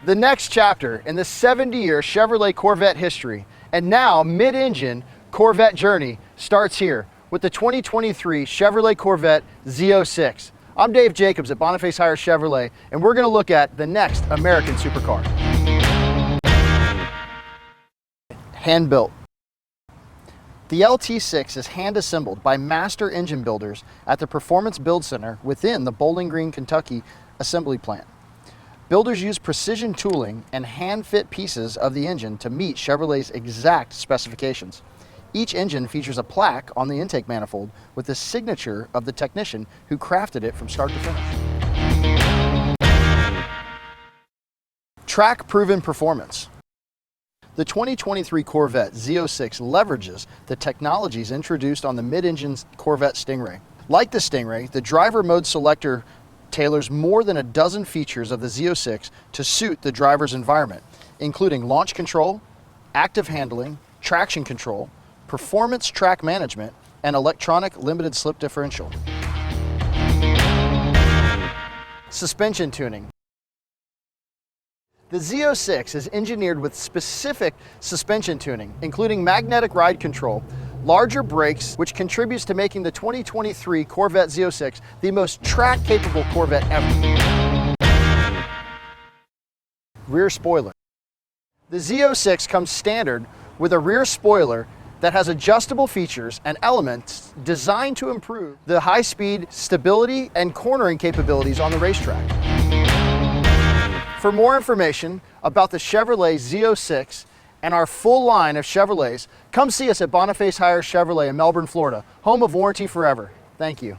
The next chapter in the 70-year Chevrolet Corvette history and now mid-engine Corvette journey starts here with the 2023 Chevrolet Corvette Z06. I'm Dave Jacobs at Boniface Hiers Chevrolet, and we're going to look at the next American supercar. Hand-built. The LT6 is hand-assembled by master engine builders at the Performance Build Center within the Bowling Green, Kentucky assembly plant. Builders use precision tooling and hand-fit pieces of the engine to meet Chevrolet's exact specifications. Each engine features a plaque on the intake manifold with the signature of the technician who crafted it from start to finish. Track-proven performance. The 2023 Corvette Z06 leverages the technologies introduced on the mid-engine Corvette Stingray. Like the Stingray, the driver mode selector tailors more than a dozen features of the Z06 to suit the driver's environment, including launch control, active handling, traction control, performance track management, and electronic limited slip differential. Suspension tuning. The Z06 is engineered with specific suspension tuning, including magnetic ride control, larger brakes, which contributes to making the 2023 Corvette Z06 the most track-capable Corvette ever. Rear spoiler. The Z06 comes standard with a rear spoiler that has adjustable features and elements designed to improve the high-speed stability and cornering capabilities on the racetrack. For more information about the Chevrolet Z06 and our full line of Chevrolets, come see us at Boniface Hiers Chevrolet in Melbourne, Florida, home of Warranty Forever. Thank you.